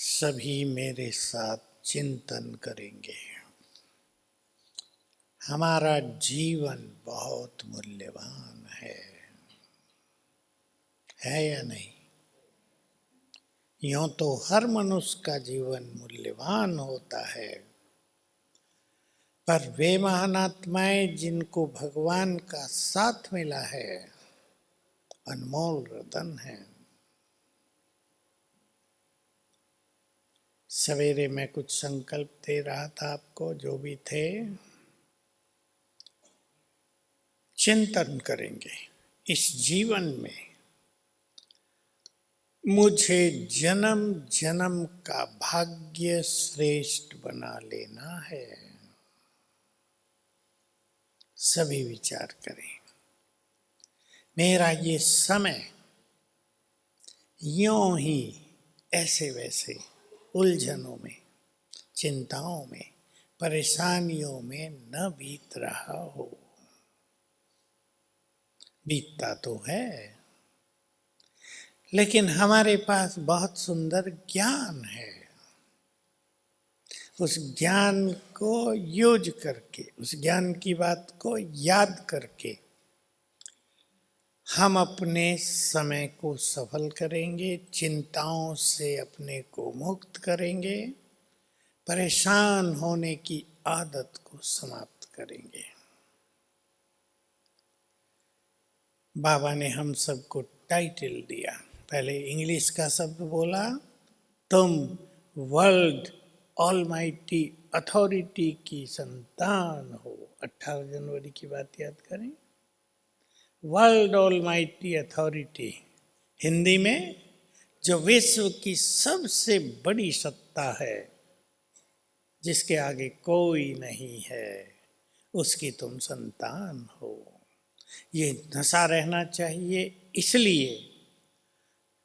सभी मेरे साथ चिंतन करेंगे। हमारा जीवन बहुत मूल्यवान है या नहीं? यूं तो हर मनुष्य का जीवन मूल्यवान होता है, पर वे महान आत्माएं जिनको भगवान का साथ मिला है, अनमोल रतन है। सवेरे मैं कुछ संकल्प दे रहा था आपको, जो भी थे चिंतन करेंगे। इस जीवन में मुझे जन्म जन्म का भाग्य श्रेष्ठ बना लेना है। सभी विचार करें। मेरा ये समय यूं ही ऐसे वैसे उलझनों में, चिंताओं में, परेशानियों में न बीत रहा हो। बीतता तो है, लेकिन हमारे पास बहुत सुंदर ज्ञान है। उस ज्ञान को यूज करके, उस ज्ञान की बात को याद करके हम अपने समय को सफल करेंगे, चिंताओं से अपने को मुक्त करेंगे, परेशान होने की आदत को समाप्त करेंगे। बाबा ने हम सबको टाइटल दिया। पहले इंग्लिश का शब्द बोला, तुम वर्ल्ड ऑलमाइटी अथॉरिटी की संतान हो। 18 जनवरी की बात याद करें। वर्ल्ड ऑलमाइटी अथॉरिटी, हिंदी में जो विश्व की सबसे बड़ी सत्ता है, जिसके आगे कोई नहीं है, उसकी तुम संतान हो। ये नशा रहना चाहिए। इसलिए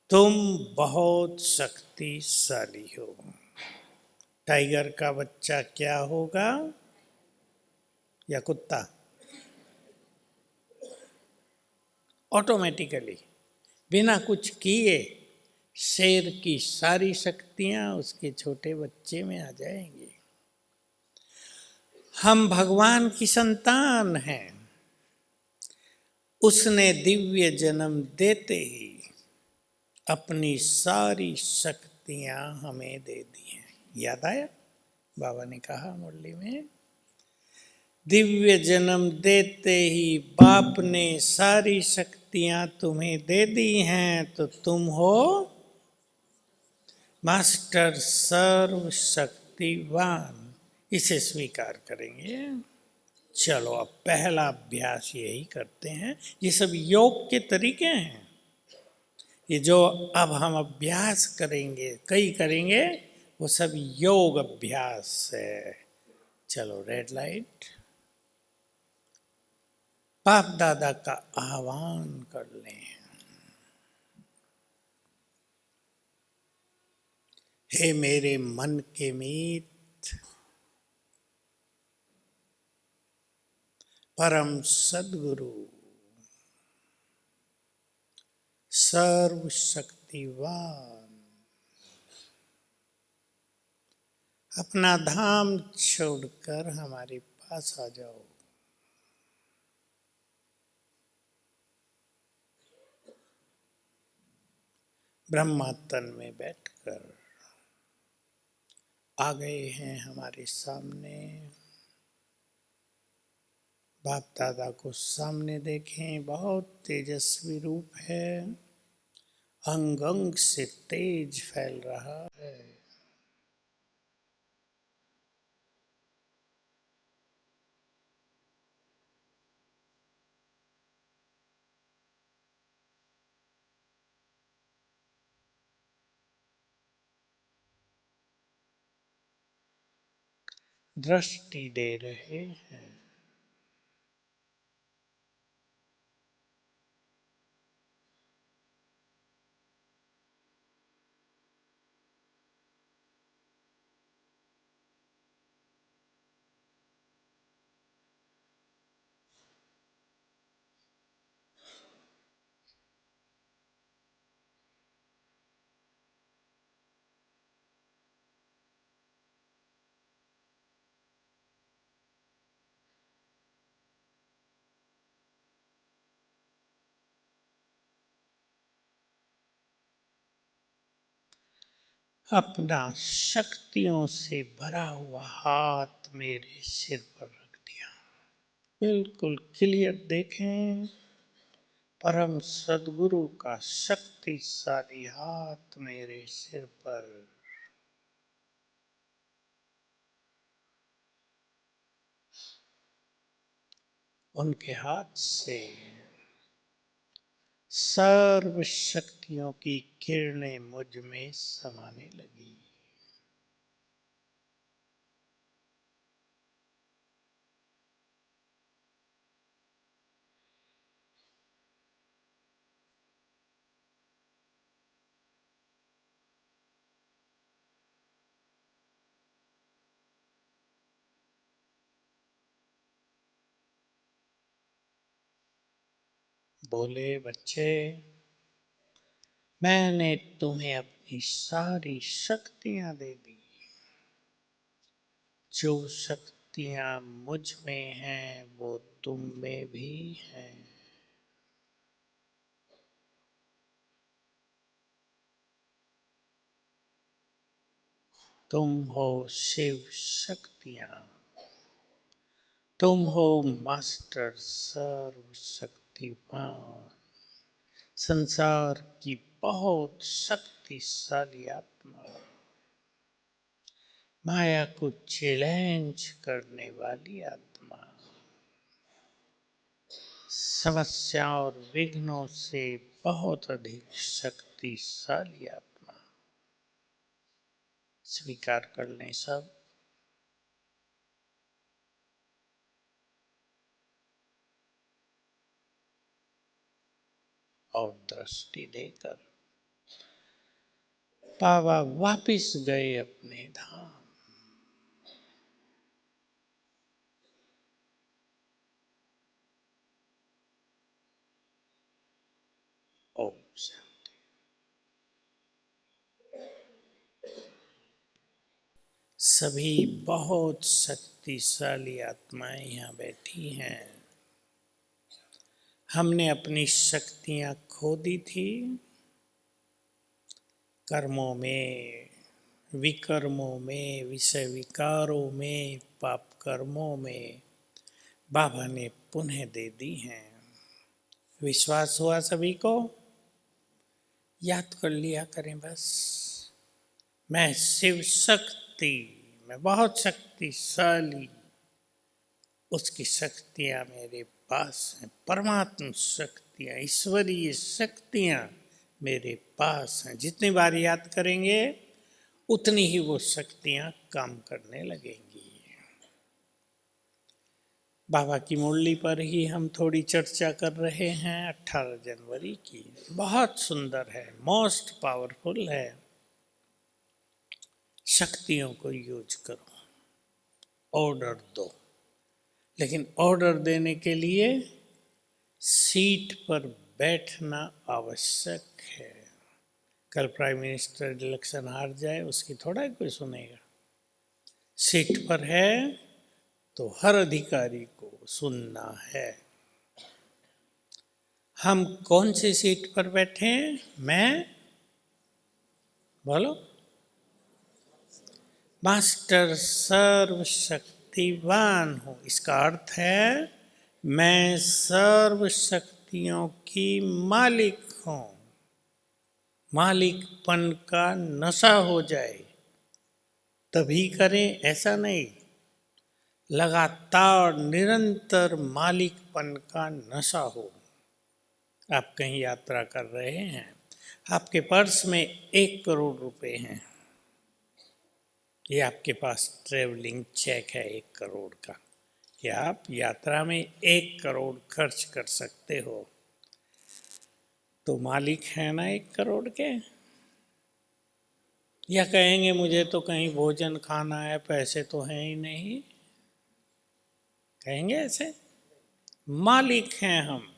तुम बहुत शक्तिशाली हो। टाइगर का बच्चा क्या होगा या कुत्ता? ऑटोमेटिकली, बिना कुछ किए शेर की सारी शक्तियां उसके छोटे बच्चे में आ जाएंगी। हम भगवान की संतान हैं। उसने दिव्य जन्म देते ही अपनी सारी शक्तियां हमें दे दी हैं। याद आया? बाबा ने कहा मुरली में, दिव्य जन्म देते ही बाप ने सारी शक्तियां तुम्हें दे दी हैं, तो तुम हो मास्टर सर्वशक्तिवान। इसे स्वीकार करेंगे। चलो अब पहला अभ्यास यही करते हैं। ये सब योग के तरीके हैं। ये जो अब हम अभ्यास करेंगे, कई करेंगे, वो सब योग अभ्यास है। चलो रेड लाइट। बाप दादा का आह्वान कर लें। हे मेरे मन के मीत, परम सद्गुरु, सर्वशक्तिवान, अपना धाम छोड़कर हमारे पास आ जाओ। ब्रह्मा तन में बैठकर आ गए हैं हमारे सामने। बाप दादा को सामने देखें। बहुत तेजस्वी रूप है, अंग अंग से तेज फैल रहा है। दृष्टि दे रहे हैं। अपना शक्तियों से भरा हुआ हाथ मेरे सिर पर रख दिया। बिल्कुल क्लियर देखें, परम सद्गुरु का शक्तिशाली हाथ मेरे सिर पर। उनके हाथ से सर्व शक्तियों की किरणें मुझ में समाने लगी। बोले, बच्चे, मैंने तुम्हें अपनी सारी शक्तियां दे दी। जो शक्तियां मुझ में हैं वो तुम में भी हैं। तुम हो शिव शक्तियां, तुम हो मास्टर सर्वशक्तिमान, संसार की बहुत शक्तिशाली आत्मा, माया को चैलेंज करने वाली आत्मा, समस्या और विघ्नों से बहुत अधिक शक्तिशाली आत्मा। स्वीकार कर लें सब। और दृष्टि देकर बाबा वापिस गए अपने धाम। ओम शांति। सभी बहुत शक्तिशाली आत्माएं यहाँ बैठी हैं। हमने अपनी शक्तियां खो दी थी कर्मों में, विकर्मों में, विषय विकारों में, पाप कर्मों में। बाबा ने पुनः दे दी हैं। विश्वास हुआ सभी को? याद कर लिया करें बस। मैं शिव शक्ति, मैं बहुत शक्तिशाली, उसकी शक्तियां मेरे पास हैं। परमात्मा शक्तियां, ईश्वरीय शक्तियां मेरे पास हैं। जितनी बार याद करेंगे उतनी ही वो शक्तियां काम करने लगेंगी। बाबा की मुरली पर ही हम थोड़ी चर्चा कर रहे हैं 18 जनवरी की। बहुत सुंदर है, मोस्ट पावरफुल है। शक्तियों को यूज करो, ऑर्डर दो, लेकिन ऑर्डर देने के लिए सीट पर बैठना आवश्यक है। कल प्राइम मिनिस्टर इलेक्शन हार जाए, उसकी थोड़ा ही कोई सुनेगा। सीट पर है तो हर अधिकारी को सुनना है। हम कौन सी सीट पर बैठे हैं? मैं, बोलो, मास्टर सर्वशक्तिवान हूं। इसका अर्थ है मैं सर्व शक्तियों की मालिक हूं। मालिकपन का नशा हो जाए तभी करें, ऐसा नहीं। लगातार निरंतर मालिकपन का नशा हो। आप कहीं यात्रा कर रहे हैं, आपके पर्स में 1 करोड़ रुपए हैं। ये आपके पास ट्रेवलिंग चेक है 1 करोड़ का, कि आप यात्रा में 1 करोड़ खर्च कर सकते हो। तो मालिक है ना 1 करोड़ के? या कहेंगे मुझे तो कहीं भोजन खाना है, पैसे तो हैं ही नहीं? कहेंगे ऐसे? मालिक हैं हम।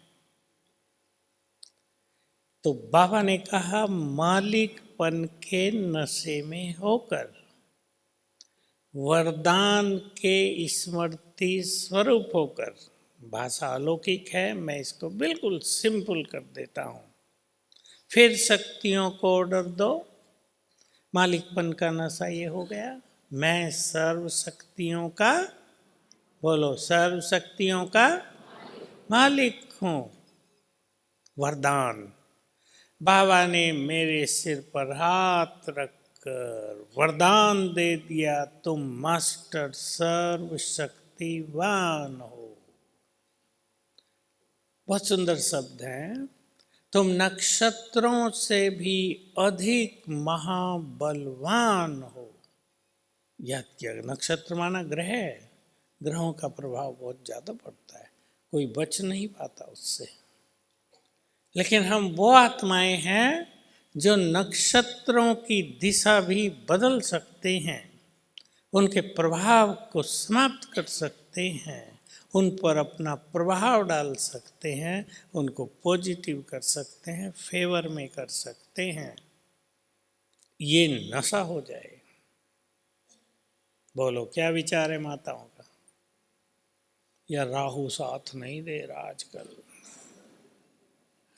तो बाबा ने कहा मालिकपन के नशे में होकर, वरदान के स्मृति स्वरूप होकर, भाषा अलौकिक है, मैं इसको बिल्कुल सिंपल कर देता हूं। फिर शक्तियों को ऑर्डर दो, मालिकपन का नशा ये हो गया, मैं सर्व शक्तियों का, बोलो, सर्व शक्तियों का मालिक हूं। वरदान, बाबा ने मेरे सिर पर हाथ रखकर वरदान दे दिया, तुम मास्टर सर्व शक्तिवान हो। बहुत सुंदर शब्द हैं। तुम नक्षत्रों से भी अधिक महाबलवान हो। याद किया, नक्षत्र माना ग्रह, ग्रहों का प्रभाव बहुत ज्यादा पड़ता है, कोई बच नहीं पाता उससे। लेकिन हम वो आत्माएं हैं जो नक्षत्रों की दिशा भी बदल सकते हैं, उनके प्रभाव को समाप्त कर सकते हैं, उन पर अपना प्रभाव डाल सकते हैं, उनको पॉजिटिव कर सकते हैं, फेवर में कर सकते हैं। ये नशा हो जाए। बोलो, क्या विचार है माताओं का? या राहु साथ नहीं दे रहा आजकल?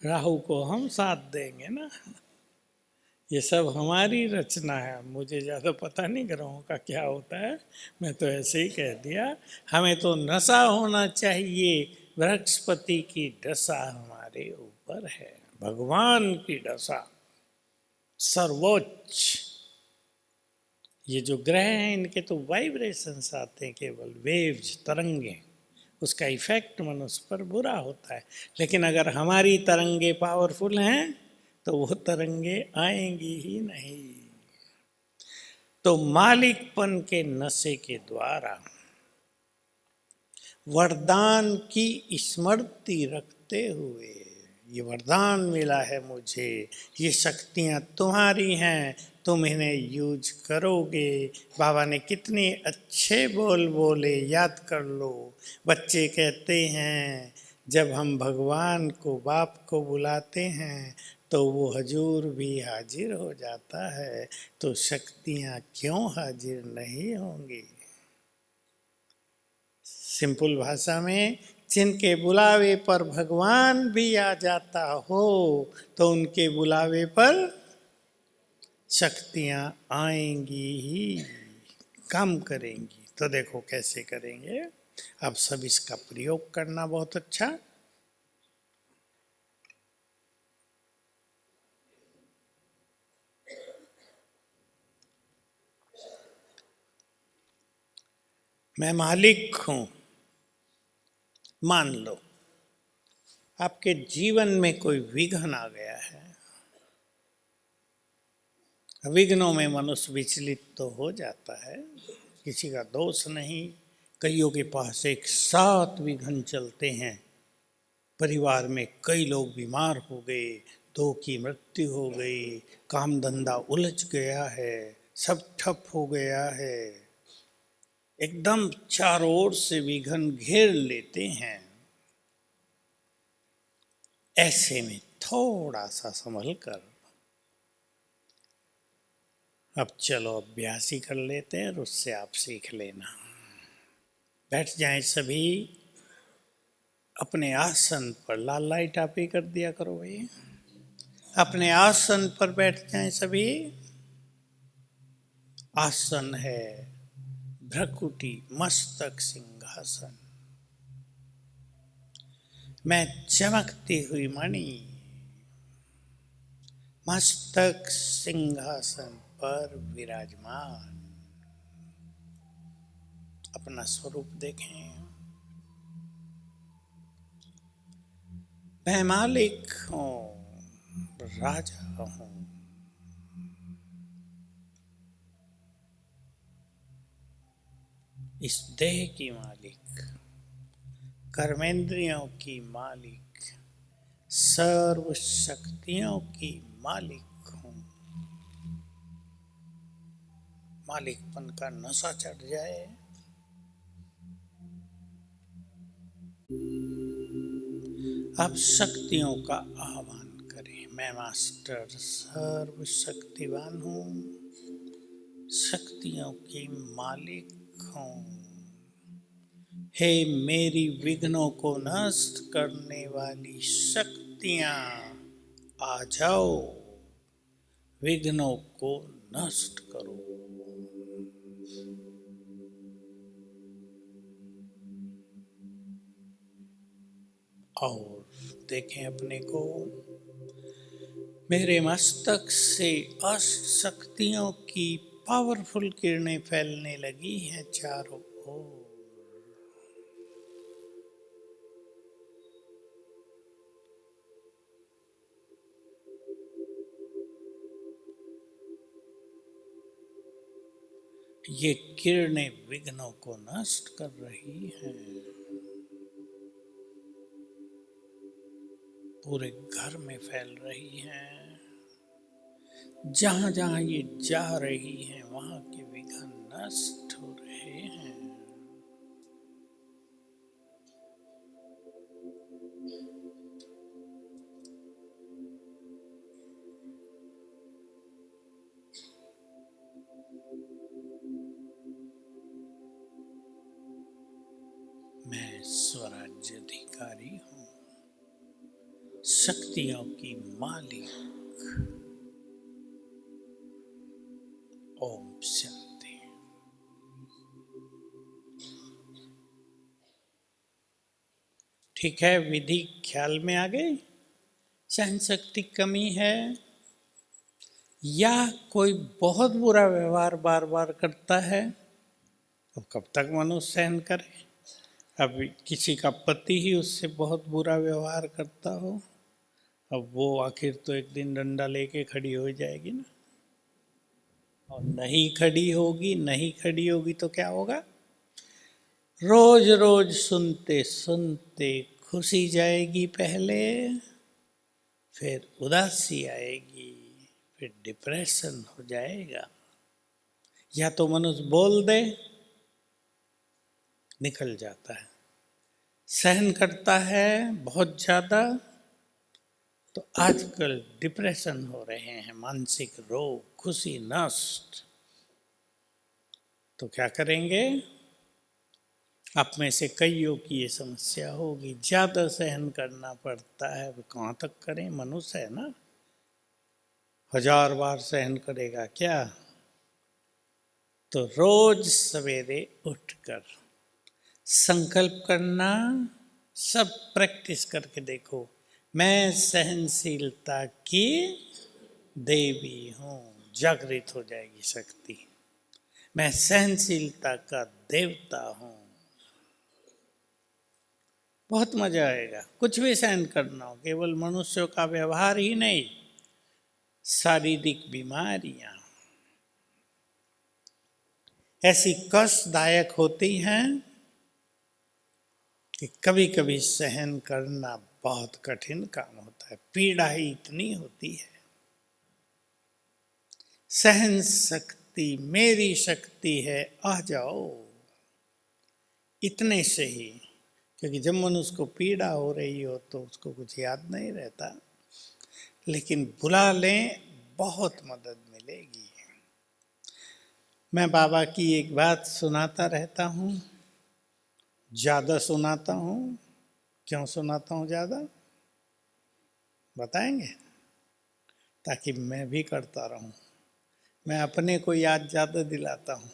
राहु को हम साथ देंगे ना। ये सब हमारी रचना है, मुझे ज़्यादा पता नहीं ग्रहों का क्या होता है, मैं तो ऐसे ही कह दिया। हमें तो नशा होना चाहिए, बृहस्पति की दशा हमारे ऊपर है, भगवान की दशा सर्वोच्च। ये जो ग्रह हैं इनके तो वाइब्रेशंस आते हैं, केवल वेव्स, तरंगे, उसका इफेक्ट मनुष्य पर बुरा होता है। लेकिन अगर हमारी तरंगे पावरफुल हैं तो वो तरंगे आएंगी ही नहीं। तो मालिकपन के नशे के द्वारा वरदान की स्मृति रखते हुए, ये वरदान मिला है मुझे, ये शक्तियां तुम्हारी हैं, तुम इन्हें यूज करोगे। बाबा ने कितने अच्छे बोल बोले, याद कर लो। बच्चे कहते हैं जब हम भगवान को, बाप को बुलाते हैं तो वो हजूर भी हाजिर हो जाता है, तो शक्तियां क्यों हाजिर नहीं होंगी? सिंपल भाषा में, जिनके बुलावे पर भगवान भी आ जाता हो तो उनके बुलावे पर शक्तियां आएंगी ही, काम करेंगी। तो देखो कैसे करेंगे। अब सब इसका प्रयोग करना बहुत अच्छा। मैं मालिक हूं। मान लो आपके जीवन में कोई विघ्न आ गया है। विघ्नों में मनुष्य विचलित तो हो जाता है, किसी का दोष नहीं। कईयों के पास एक साथ विघ्न चलते हैं, परिवार में कई लोग बीमार हो गए, दो की मृत्यु हो गई, काम धंधा उलझ गया है, सब ठप हो गया है, एकदम चारों ओर से विघ्न घेर लेते हैं। ऐसे में थोड़ा सा संभल कर, अब चलो अभ्यास ही कर लेते हैं और उससे आप सीख लेना। बैठ जाएं सभी अपने आसन पर। लाल लाइट आप ही कर दिया करो भाई। अपने आसन पर बैठ जाएं सभी। आसन है भ्रकुटी मस्तक सिंहासन। मैं चमकती हुई मणि मस्तक सिंहासन पर विराजमान। अपना स्वरूप देखें। मैं मालिक हूं, राजा हूं। इस देह की मालिक, कर्मेंद्रियों की मालिक, सर्व शक्तियों की मालिक हूं। मालिकपन का नशा चढ़ जाए। आप शक्तियों का आह्वान करें। मैं मास्टर सर्व शक्तिवान हूं, शक्तियों की मालिक हूं। हे मेरी विघ्नों को नष्ट करने वाली शक्तियां, आ जाओ, विघ्नों को नष्ट करो। और देखें अपने को, मेरे मस्तक से अष्ट शक्तियों की पावरफुल किरणें फैलने लगी हैं चारों ओर। ये किरणें विघ्नों को नष्ट कर रही हैं। पूरे घर में फैल रही हैं। जहां जहां ये जा रही हैं वहां के विघ्न नष्ट हो रहे हैं। मैं स्वराज्य अधिकारी हूं, शक्तियों की मालिक। ओम शांति। ठीक है, विधि ख्याल में आ गई। सहन शक्ति कमी है या कोई बहुत बुरा व्यवहार बार बार करता है, अब कब तक मनुष्य सहन करे। अब किसी का पति ही उससे बहुत बुरा व्यवहार करता हो, अब वो आखिर तो एक दिन डंडा लेके खड़ी हो जाएगी ना। और नहीं खड़ी होगी तो क्या होगा? रोज रोज सुनते सुनते खुशी जाएगी पहले, फिर उदासी आएगी, फिर डिप्रेशन हो जाएगा। या तो मनुष्य बोल दे, निकल जाता है। सहन करता है बहुत ज्यादा, तो आजकल डिप्रेशन हो रहे हैं, मानसिक रोग, खुशी नष्ट। तो क्या करेंगे? आप में से कईयों की ये समस्या होगी, ज्यादा सहन करना पड़ता है। वो कहाँ तक करें, मनुष्य है ना, 1000 बार सहन करेगा क्या? तो रोज सवेरे उठकर संकल्प करना, सब प्रैक्टिस करके देखो। मैं सहनशीलता की देवी हूँ, जागृत हो जाएगी शक्ति। मैं सहनशीलता का देवता हूँ। बहुत मजा आएगा। कुछ भी सहन करना हो, केवल मनुष्यों का व्यवहार ही नहीं, शारीरिक बीमारियां ऐसी कष्टदायक होती हैं कि कभी कभी सहन करना बहुत कठिन काम होता है। पीड़ा ही इतनी होती है। सहन शक्ति मेरी शक्ति है, आ जाओ, इतने से ही। क्योंकि जब मनुष्य को पीड़ा हो रही हो तो उसको कुछ याद नहीं रहता, लेकिन बुला लें, बहुत मदद मिलेगी। मैं बाबा की एक बात सुनाता रहता हूँ, ज़्यादा सुनाता हूँ। क्यों सुनाता हूँ ज़्यादा, बताएंगे? ताकि मैं भी करता रहूँ, मैं अपने को याद ज़्यादा दिलाता हूँ।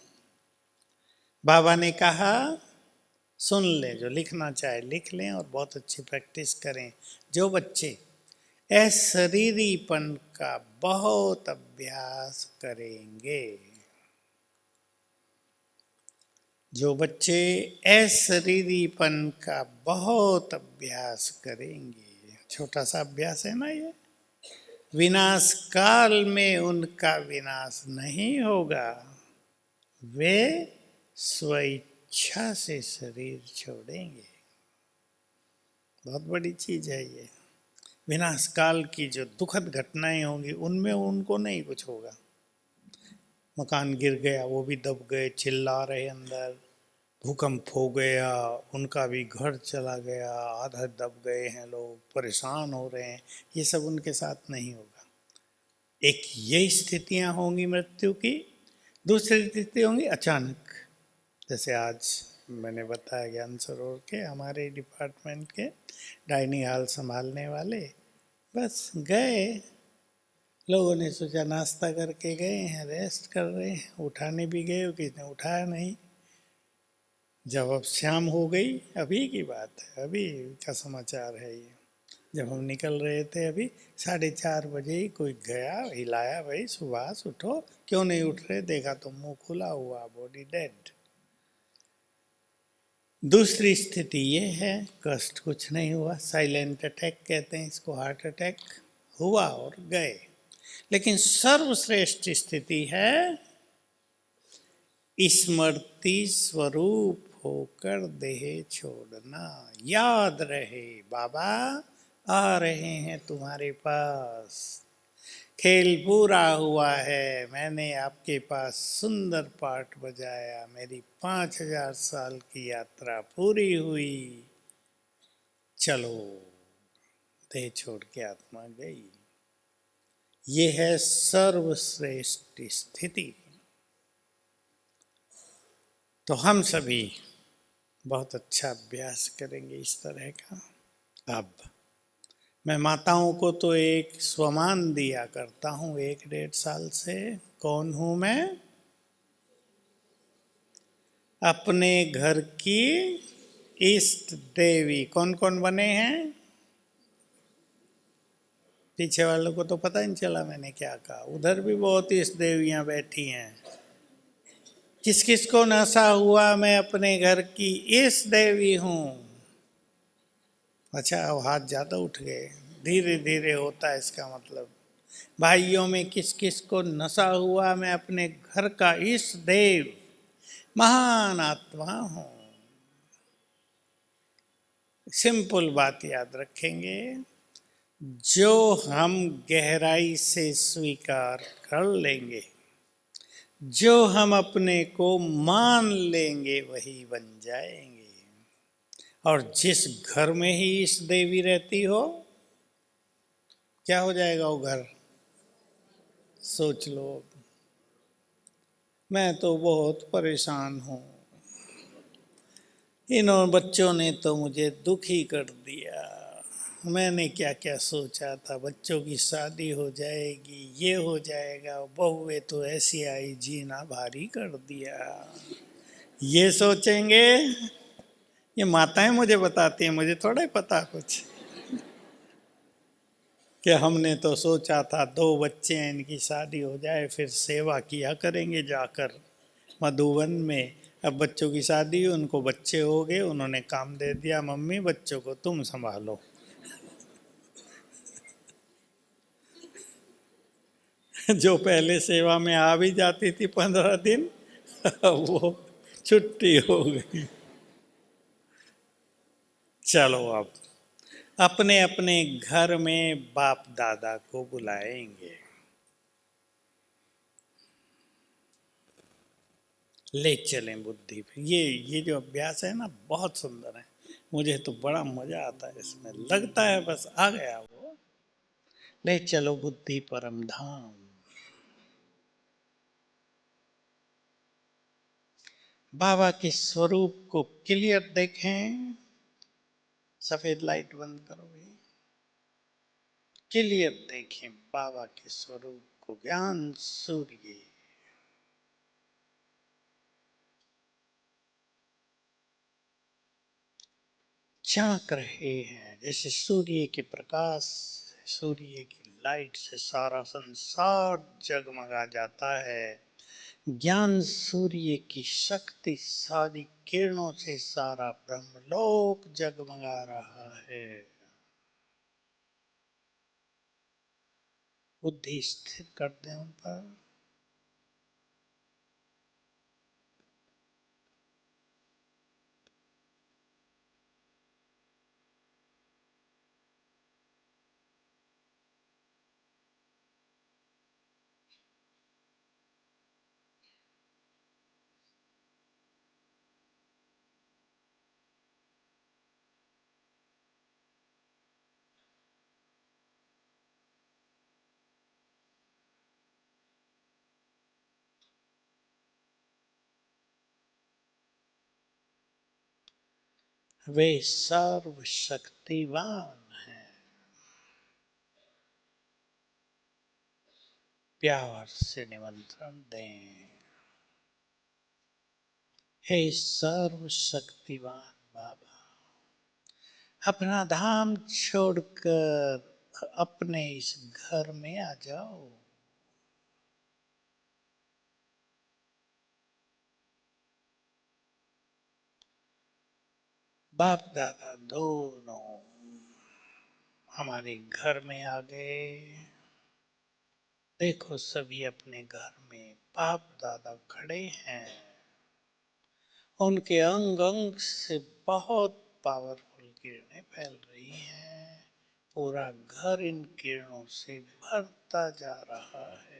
बाबा ने कहा, सुन ले, जो लिखना चाहे लिख लें और बहुत अच्छी प्रैक्टिस करें। जो बच्चे अशरीरीपन का बहुत अभ्यास करेंगे, जो बच्चे अशरीरीपन का बहुत अभ्यास करेंगे, छोटा सा अभ्यास है ना ये, विनाश काल में उनका विनाश नहीं होगा। वे स्वेच्छा से शरीर छोड़ेंगे। बहुत बड़ी चीज है ये। विनाश काल की जो दुखद घटनाएं होंगी उनमें उनको नहीं कुछ होगा। मकान गिर गया, वो भी दब गए, चिल्ला रहे अंदर। भूकंप हो गया, उनका भी घर चला गया, आधा दब गए हैं लोग, परेशान हो रहे हैं। ये सब उनके साथ नहीं होगा। एक ये स्थितियां होंगी मृत्यु की। दूसरी स्थिति होंगी अचानक, जैसे आज मैंने बताया ज्ञान सरोवर के हमारे डिपार्टमेंट के डाइनिंग हॉल संभालने वाले बस गए, लोगों ने सोचा नाश्ता करके गए हैं, रेस्ट कर रहे हैं, उठाने भी गए, किसी ने उठाया नहीं। जब अब शाम हो गई, अभी की बात है, अभी का समाचार है ये, जब हम निकल रहे थे अभी 4:30 बजे ही कोई गया, हिलाया, भाई सुभाष उठो, क्यों नहीं उठ रहे, देखा तो मुंह खुला हुआ, बॉडी डेड। दूसरी स्थिति ये है, कष्ट कुछ नहीं हुआ, साइलेंट अटैक कहते हैं इसको, हार्ट अटैक हुआ और गए। लेकिन सर्वश्रेष्ठ स्थिति है स्मृति स्वरूप होकर देह छोड़ना, याद रहे बाबा आ रहे हैं तुम्हारे पास, खेल पूरा हुआ है, मैंने आपके पास सुंदर पाठ बजाया, मेरी 5000 साल की यात्रा पूरी हुई, चलो। देह छोड़ के आत्मा गई। ये है सर्वश्रेष्ठ स्थिति। तो हम सभी बहुत अच्छा अभ्यास करेंगे इस तरह का। अब मैं माताओं को तो एक स्वमान दिया करता हूँ 1-1.5 साल से। कौन हूँ मैं? अपने घर की इष्ट देवी। कौन कौन बने हैं? पीछे वालों को तो पता ही नहीं चला मैंने क्या कहा। उधर भी बहुत इष्ट देवियां बैठी हैं। किस किस को नशा हुआ मैं अपने घर की इष्ट देवी हूँ? अच्छा, अब हाथ ज्यादा उठ गए। धीरे धीरे होता है इसका मतलब। भाइयों में किस किस को नशा हुआ मैं अपने घर का इष्ट देव महान आत्मा हूँ? सिंपल बात याद रखेंगे, जो हम गहराई से स्वीकार कर लेंगे, जो हम अपने को मान लेंगे, वही बन जाएंगे। और जिस घर में ही इस देवी रहती हो, क्या हो जाएगा वो घर? सोच लो। मैं तो बहुत परेशान हूँ, इन्होंने बच्चों ने तो मुझे दुखी कर दिया। मैंने क्या क्या सोचा था, बच्चों की शादी हो जाएगी, ये हो जाएगा, बहुएं तो ऐसी आई, जीना भारी कर दिया। ये सोचेंगे। ये माताएं मुझे बताती हैं, मुझे थोड़ा ही पता कुछ, कि हमने तो सोचा था 2 बच्चे हैं, इनकी शादी हो जाए, फिर सेवा किया करेंगे जाकर मधुवन में। अब बच्चों की शादी हुई, उनको बच्चे हो गए, उन्होंने काम दे दिया, मम्मी बच्चों को तुम संभालो। जो पहले सेवा में आ भी जाती थी 15 दिन, वो छुट्टी हो गई। चलो, अब अपने अपने घर में बाप दादा को बुलाएंगे। ले चलें बुद्धि पे। ये जो अभ्यास है ना, बहुत सुंदर है। मुझे तो बड़ा मजा आता है इसमें, लगता है बस आ गया वो। ले चलो बुद्धि परम धाम। बाबा के स्वरूप को क्लियर देखें। सफेद लाइट बंद करो भाई। क्लियर देखें बाबा के स्वरूप को, ज्ञान सूर्य। झांक रहे हैं जैसे सूर्य के प्रकाश, सूर्य की लाइट से सारा संसार जगमगा जाता है। ज्ञान सूर्य की शक्तिशाली किरणों से सारा ब्रह्मलोक जगमगा रहा है। बुद्धि स्थिर कर दें उन पर। वे सर्वशक्तिवान हैं। प्यार से निमंत्रण दें। हे सर्वशक्तिवान बाबा, अपना धाम छोड़कर अपने इस घर में आ जाओ। बाप दादा दोनों हमारे घर में आ गए। देखो सभी अपने घर में बाप दादा खड़े हैं। उनके अंग अंग से बहुत पावरफुल किरणें फैल रही हैं। पूरा घर इन किरणों से भरता जा रहा है।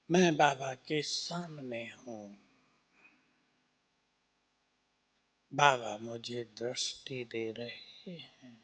मैं बाबा के सामने हूँ। बाबा मुझे दृष्टि दे रहे हैं।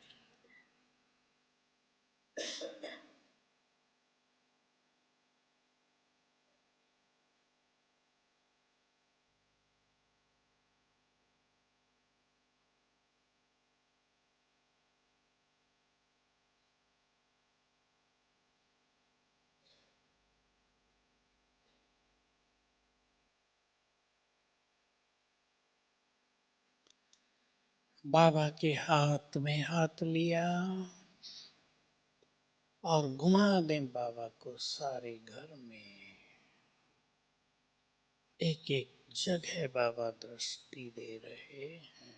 बाबा के हाथ में हाथ लिया और घुमा दें बाबा को सारे घर में। एक एक जगह बाबा दृष्टि दे रहे हैं।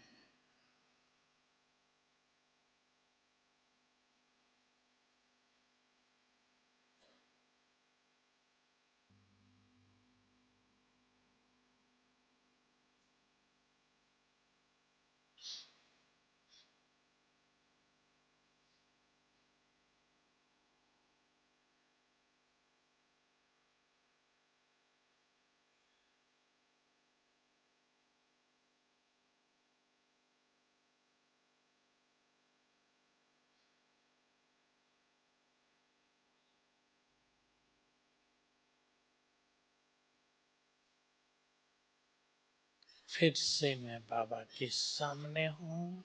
फिर से मैं बाबा के सामने हूँ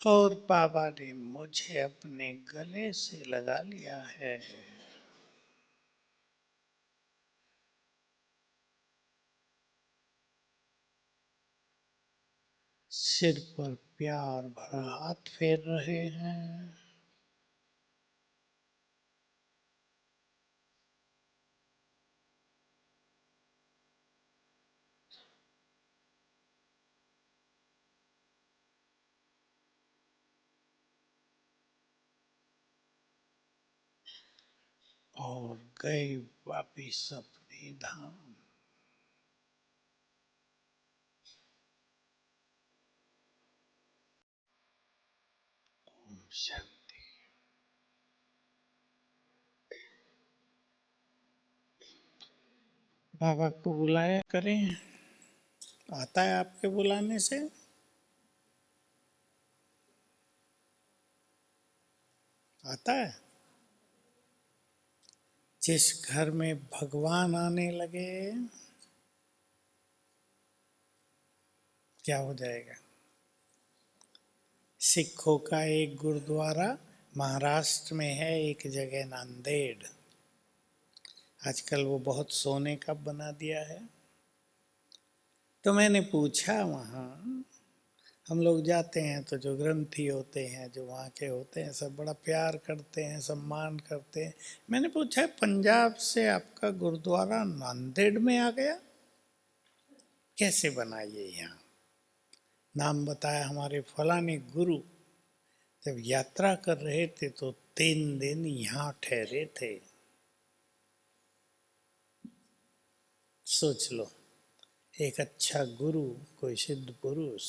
और बाबा ने मुझे अपने गले से लगा लिया है। सिर पर प्यार भरा हाथ फेर रहे हैं। और गए वापिस अपने धाम। शांति। बाबा को बुलाया करें। आता है आपके बुलाने से। आता है। जिस घर में भगवान आने लगे क्या हो जाएगा। सिखों का एक गुरुद्वारा महाराष्ट्र में है, एक जगह नांदेड़। आजकल वो बहुत सोने का बना दिया है। तो मैंने पूछा वहाँ, हम लोग जाते हैं तो जो ग्रंथी होते हैं, जो वहाँ के होते हैं, सब बड़ा प्यार करते हैं, सम्मान करते हैं। मैंने पूछा पंजाब से आपका गुरुद्वारा नांदेड़ में आ गया, कैसे बना ये यहाँ। नाम बताया हमारे फलाने गुरु जब यात्रा कर रहे थे तो 3 दिन यहाँ ठहरे थे। सोच लो, एक अच्छा गुरु, कोई सिद्ध पुरुष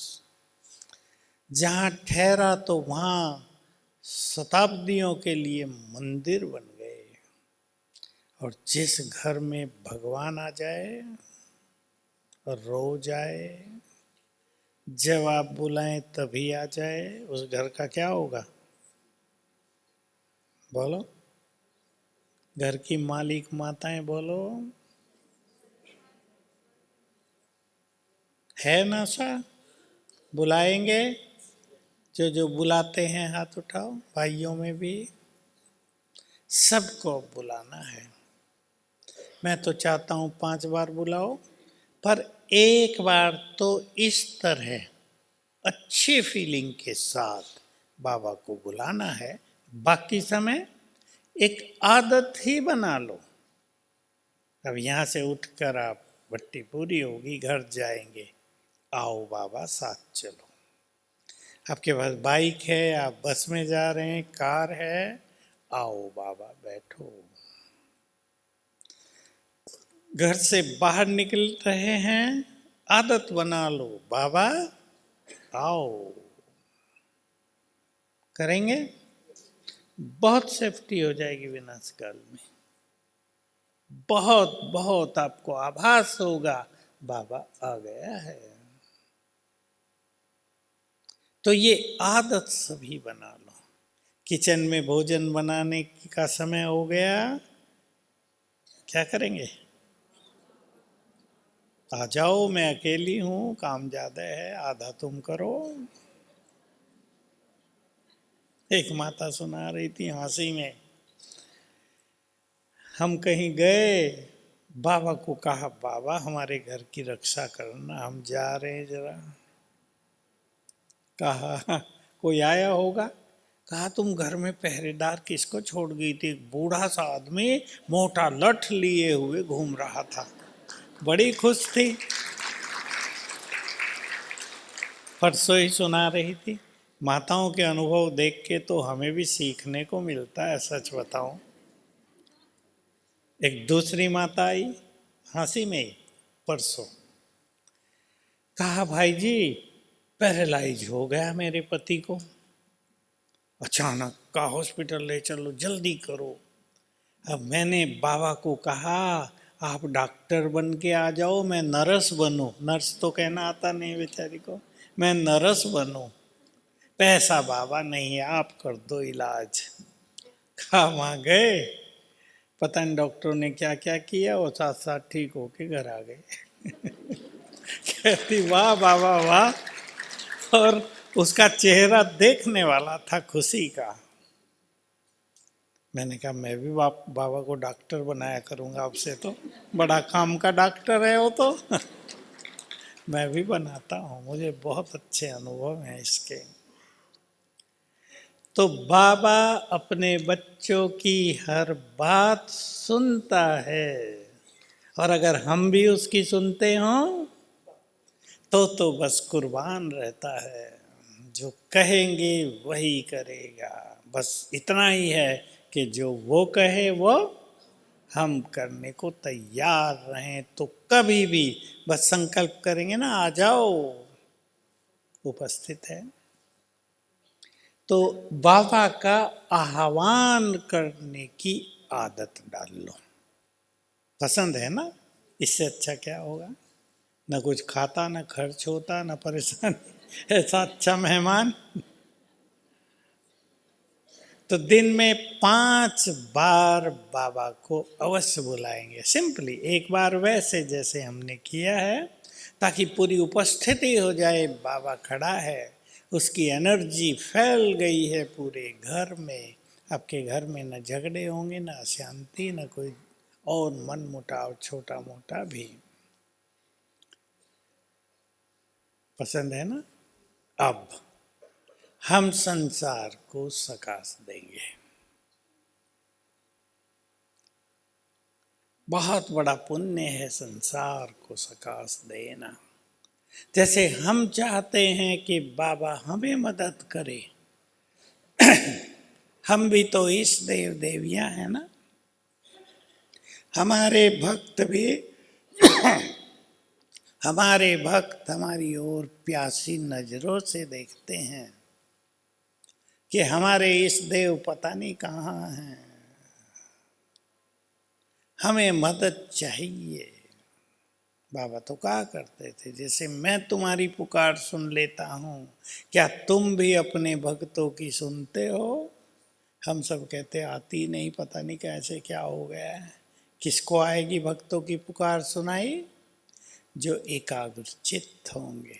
जहाँ ठहरा तो वहाँ शताब्दियों के लिए मंदिर बन गए। और जिस घर में भगवान आ जाए और रो जाए, जब आप बुलाएं तभी आ जाए, उस घर का क्या होगा? बोलो, घर की मालिक माताएं बोलो, है ना सा? बुलाएंगे? जो बुलाते हैं हाथ उठाओ, भाइयों में भी सबको बुलाना है। मैं तो चाहता हूं 5 बार बुलाओ, पर एक बार तो इस तरह अच्छी फीलिंग के साथ बाबा को बुलाना है। बाकी समय एक आदत ही बना लो। अब यहां से उठकर आप, भट्टी पूरी होगी, घर जाएंगे, आओ बाबा साथ चलो। आपके पास बाइक है, आप बस में जा रहे हैं, कार है, आओ बाबा बैठो। घर से बाहर निकल रहे हैं, आदत बना लो, बाबा आओ। करेंगे, बहुत सेफ्टी हो जाएगी विनाश काल में। बहुत बहुत आपको आभास होगा बाबा आ गया है। तो ये आदत सभी बना लो। किचन में भोजन बनाने का समय हो गया, क्या करेंगे? आ जाओ, मैं अकेली हूं, काम ज्यादा है, आधा तुम करो। एक माता सुना रही थी हंसी में, हम कहीं गए, बाबा को कहा, बाबा हमारे घर की रक्षा करना, हम जा रहे हैं जरा। कहा, कोई आया होगा? कहा, तुम घर में पहरेदार किसको छोड़ गई थी? बूढ़ा सा आदमी मोटा लठ लिए हुए घूम रहा था। बड़ी खुश थी, परसों ही सुना रही थी। माताओं के अनुभव देख के तो हमें भी सीखने को मिलता है, सच बताऊं। एक दूसरी माता आई हंसी में ही परसों, कहा, भाई जी पैरालाइज हो गया मेरे पति को, अचानक का हॉस्पिटल ले चलो, जल्दी करो। अब मैंने बाबा को कहा, आप डॉक्टर बन के आ जाओ, मैं नर्स बनूं। नर्स तो कहना आता नहीं बेचारी को, मैं नर्स बनूं। पैसा बाबा नहीं है, आप कर दो इलाज। कहा, वहां गए, पता नहीं डॉक्टर ने क्या क्या किया, वो साथ साथ ठीक होके घर आ गए। कहती, वाह बाबा वाह। और उसका चेहरा देखने वाला था खुशी का। मैंने कहा, मैं भी बाबा को डॉक्टर बनाया करूंगा आपसे, तो बड़ा काम का डॉक्टर है वो तो। मैं भी बनाता हूँ, मुझे बहुत अच्छे अनुभव हैं इसके। तो बाबा अपने बच्चों की हर बात सुनता है, और अगर हम भी उसकी सुनते हों तो बस कुर्बान रहता है। जो कहेंगे वही करेगा, बस इतना ही है कि जो वो कहे वो हम करने को तैयार रहें। तो कभी भी बस संकल्प करेंगे ना, आ जाओ, उपस्थित है। तो बाबा का आह्वान करने की आदत डाल लो। पसंद है ना? इससे अच्छा क्या होगा? न कुछ खाता, न खर्च होता, न परेशानी। ऐसा अच्छा मेहमान। तो दिन में 5 बार बाबा को अवश्य बुलाएंगे। सिंपली एक बार वैसे जैसे हमने किया है, ताकि पूरी उपस्थिति हो जाए, बाबा खड़ा है, उसकी एनर्जी फैल गई है पूरे घर में। आपके घर में न झगड़े होंगे, न अशांति, न कोई और मन मुटाव छोटा मोटा भी। पसंद है ना? अब हम संसार को सकाश देंगे। बहुत बड़ा पुण्य है संसार को सकाश देना। जैसे हम चाहते हैं कि बाबा हमें मदद करे, हम भी तो इस देव देवियां हैं ना। हमारे भक्त भी हमारे भक्त हमारी ओर प्यासी नजरों से देखते हैं कि हमारे इस देव पता नहीं कहाँ हैं, हमें मदद चाहिए। बाबा तो कहा करते थे, जैसे मैं तुम्हारी पुकार सुन लेता हूँ, क्या तुम भी अपने भक्तों की सुनते हो? हम सब कहते आती नहीं, पता नहीं कैसे क्या हो गया है। किसको आएगी भक्तों की पुकार सुनाई? जो एकाग्र चित्त होंगे,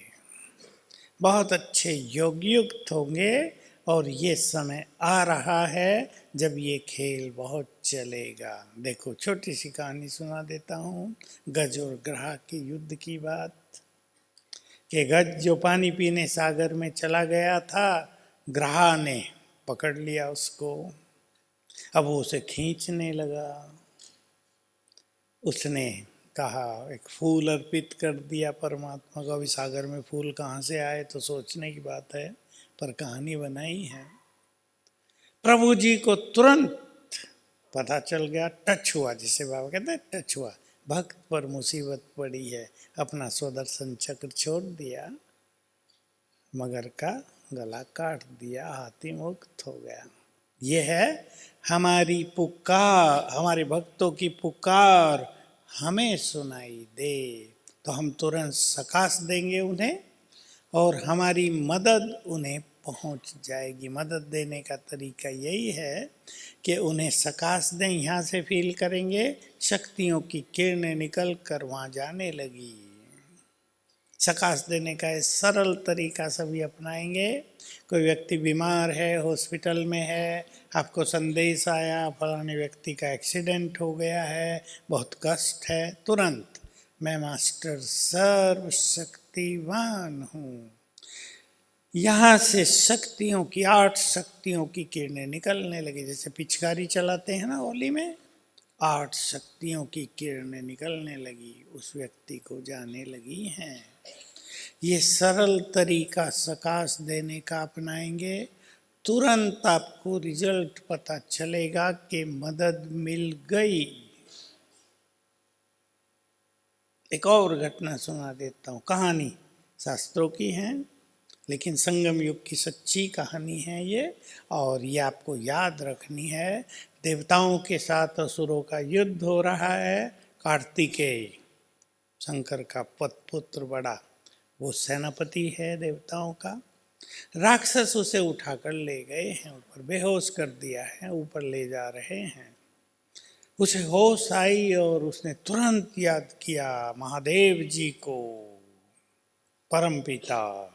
बहुत अच्छे योग युक्त होंगे। और ये समय आ रहा है जब ये खेल बहुत चलेगा। देखो छोटी सी कहानी सुना देता हूँ, गज और ग्राह के युद्ध की बात। कि गज जो पानी पीने सागर में चला गया था, ग्राह ने पकड़ लिया उसको। अब वो उसे खींचने लगा। उसने कहा, एक फूल अर्पित कर दिया परमात्मा को। अभी सागर में फूल कहाँ से आए तो सोचने की बात है, पर कहानी बनाई है। प्रभु जी को तुरंत पता चल गया, टच हुआ, जिसे बाबा कहते हैं टच हुआ, भक्त पर मुसीबत पड़ी है। अपना स्वदर्शन चक्र छोड़ दिया, मगर का गला काट दिया, हाथी मुक्त हो गया। ये है हमारी पुकार, हमारे भक्तों की पुकार हमें सुनाई दे तो हम तुरंत सकाश देंगे उन्हें, और हमारी मदद उन्हें पहुंच जाएगी। मदद देने का तरीका यही है कि उन्हें सकाश दें। यहाँ से फील करेंगे शक्तियों की किरणें निकल कर वहाँ जाने लगी। सकाश देने का सरल तरीका सभी अपनाएंगे। कोई व्यक्ति बीमार है, हॉस्पिटल में है, आपको संदेश आया फलाने व्यक्ति का एक्सीडेंट हो गया है, बहुत कष्ट है, तुरंत मैं मास्टर सर्वशक्तिवान हूँ, यहाँ से शक्तियों की 8 शक्तियों की किरणें निकलने लगी। जैसे पिचकारी चलाते हैं ना होली में, 8 शक्तियों की किरणें निकलने लगी, उस व्यक्ति को जाने लगी हैं। ये सरल तरीका सकाश देने का अपनाएंगे, तुरंत आपको रिजल्ट पता चलेगा कि मदद मिल गई। एक और घटना सुना देता हूँ, कहानी शास्त्रों की है लेकिन संगम युग की सच्ची कहानी है ये, और ये आपको याद रखनी है। देवताओं के साथ असुरों का युद्ध हो रहा है। कार्तिकेय, शंकर का पुत्र बड़ा, वो सेनापति है देवताओं का। राक्षस उसे उठाकर ले गए हैं ऊपर, बेहोश कर दिया है, ऊपर ले जा रहे हैं। उसे होश आई और उसने तुरंत याद किया महादेव जी को, परम पिता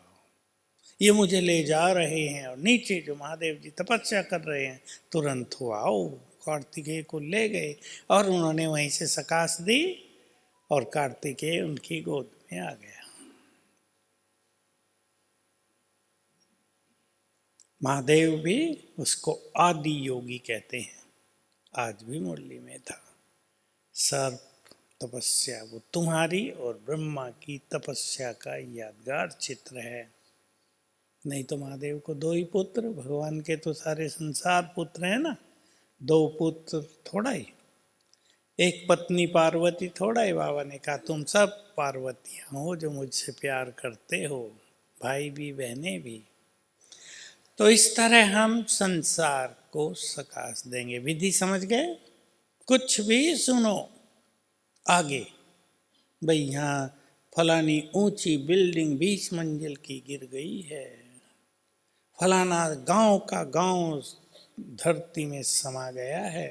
ये मुझे ले जा रहे हैं। और नीचे जो महादेव जी तपस्या कर रहे हैं, तुरंत हुआ ओ कार्तिकेय को ले गए और उन्होंने वहीं से सकाश दी और कार्तिकेय उनकी गोद में आ गया। महादेव भी उसको आदि योगी कहते हैं, आज भी मुरली में था। सर्प तपस्या, वो तुम्हारी और ब्रह्मा की तपस्या का यादगार चित्र है। नहीं तो महादेव को 2 ही पुत्र, भगवान के तो सारे संसार पुत्र हैं ना। 2 पुत्र थोड़ा ही, एक पत्नी पार्वती थोड़ा ही। बाबा ने कहा तुम सब पार्वतियां हो जो मुझसे प्यार करते हो, भाई भी बहनें भी। तो इस तरह हम संसार को सकाश देंगे। विधि समझ गए? कुछ भी सुनो आगे, भाई यहाँ फलानी ऊंची बिल्डिंग 20 मंजिल की गिर गई है, फलाना गांव का गांव धरती में समा गया है,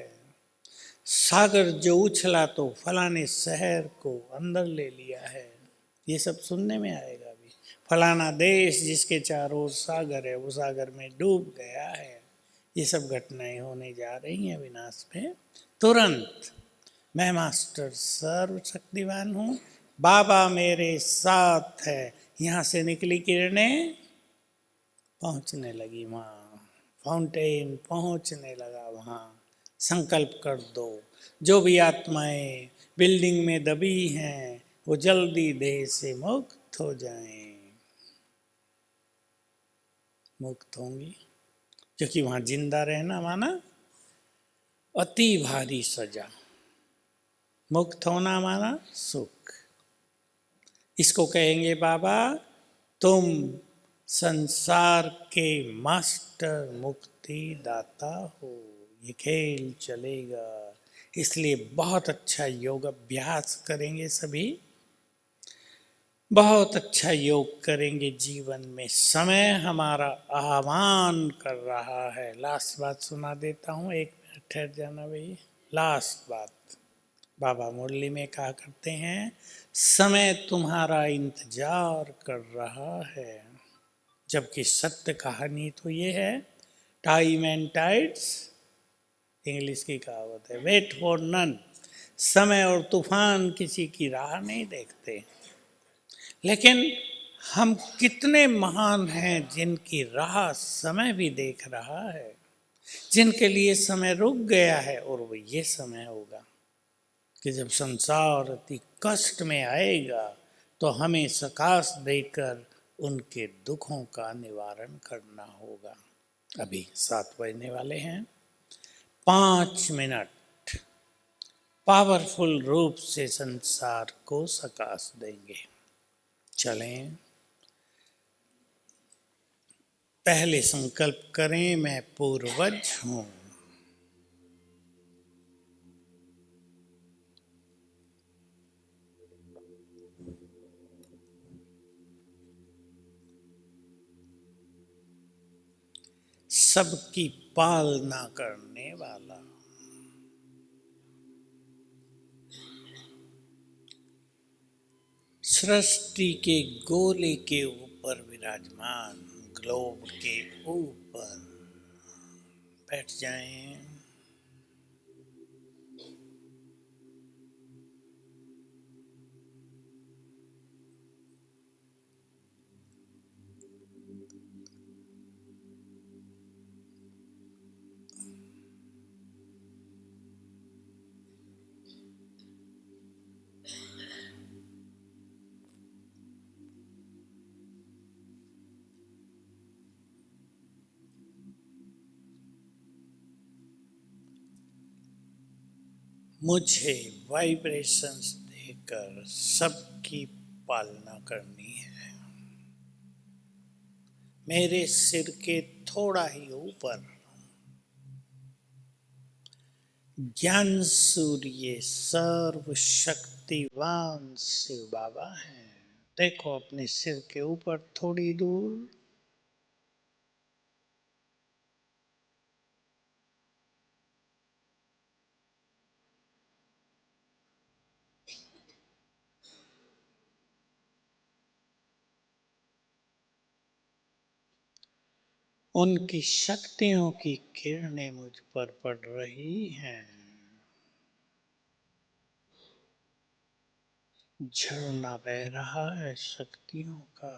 सागर जो उछला तो फलाने शहर को अंदर ले लिया है, ये सब सुनने में आएगा। भी फलाना देश जिसके चारों ओर सागर है वो सागर में डूब गया है। ये सब घटनाएं होने जा रही हैं विनाश में। तुरंत मैं मास्टर सर्वशक्तिवान हूँ, बाबा मेरे साथ है, यहाँ से निकली किरणें पहुँचने लगी वहाँ, फाउंटेन पहुँचने लगा वहाँ। संकल्प कर दो, जो भी आत्माएं बिल्डिंग में दबी हैं वो जल्दी देह से मुक्त हो जाएं। मुक्त होंगी, क्योंकि वहाँ जिंदा रहना माना अति भारी सजा। मुक्त होना माना सुख। इसको कहेंगे बाबा तुम संसार के मास्टर मुक्ति दाता हो। ये खेल चलेगा, इसलिए बहुत अच्छा योग अभ्यास करेंगे सभी, बहुत अच्छा योग करेंगे। जीवन में समय हमारा आह्वान कर रहा है। लास्ट बात सुना देता हूँ, एक मिनट ठहर जाना भाई। लास्ट बात बाबा मुरली में कहा करते हैं, समय तुम्हारा इंतजार कर रहा है। जबकि सत्य कहानी तो ये है, टाइम एंड टाइड्स, इंग्लिश की कहावत है, वेट फॉर नन। समय और तूफान किसी की राह नहीं देखते, लेकिन हम कितने महान हैं जिनकी राह समय भी देख रहा है, जिनके लिए समय रुक गया है। और वो ये समय होगा कि जब संसार अति कष्ट में आएगा तो हमें सकाश देकर उनके दुखों का निवारण करना होगा। अभी 7 बजने वाले हैं, 5 मिनट पावरफुल रूप से संसार को सकाश देंगे। चलें, पहले संकल्प करें, मैं पूर्वज हूं। सबकी पालना करने वाला, सृष्टि के गोले के ऊपर विराजमान, ग्लोब के ऊपर बैठ जाएं। मुझे वाइब्रेशंस देकर सबकी पालना करनी है। मेरे सिर के थोड़ा ही ऊपर ज्ञान सूर्य सर्वशक्तिवान शिव बाबा हैं। देखो अपने सिर के ऊपर थोड़ी दूर, उनकी शक्तियों की किरणें मुझ पर पड़ रही हैं। झरना बह रहा है शक्तियों का।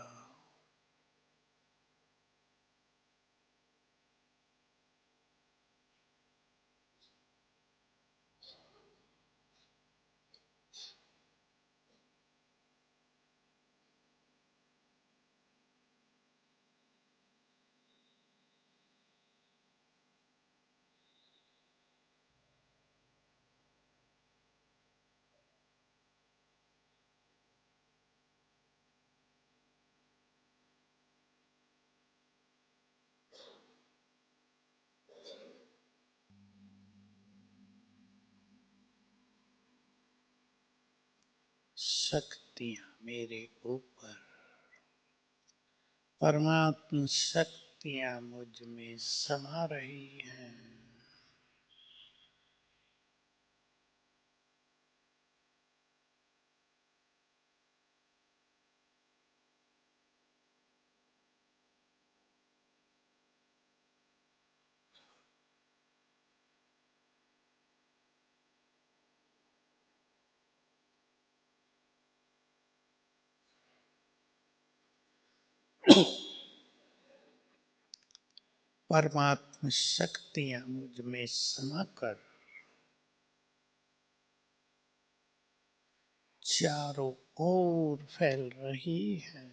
शक्तियां मेरे ऊपर, परमात्म शक्तियां मुझ में समा रही हैं। परमात्म शक्तियां मुझ में समाकर चारों ओर फैल रही है।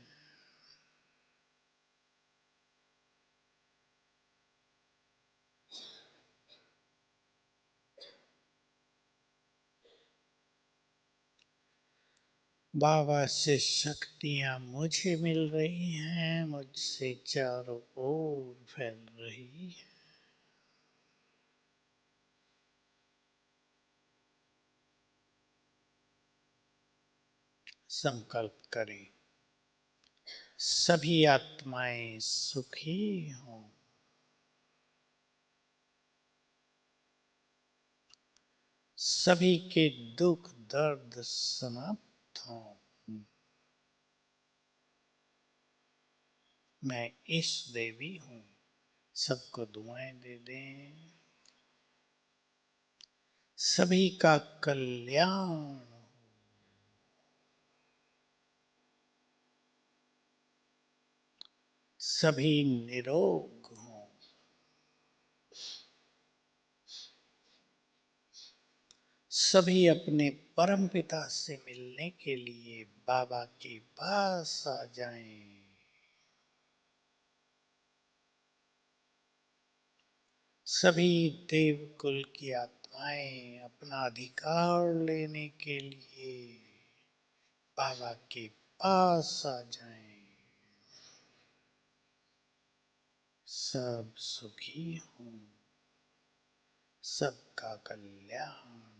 बाबा से शक्तियां मुझे मिल रही हैं, मुझसे चारों ओर फैल रही है। संकल्प करें, सभी आत्माएं सुखी हों, सभी के दुख दर्द समाप्त हों। मैं इष्ट देवी हूं। सबको दुआएं दे दें। सभी का कल्याण, सभी निरोग हों। सभी अपने परम पिता से मिलने के लिए बाबा के पास आ जाएं। सभी देवकुल की आत्माएं अपना अधिकार लेने के लिए बाबा के पास आ जाएं। सब सुखी हों, सबका कल्याण।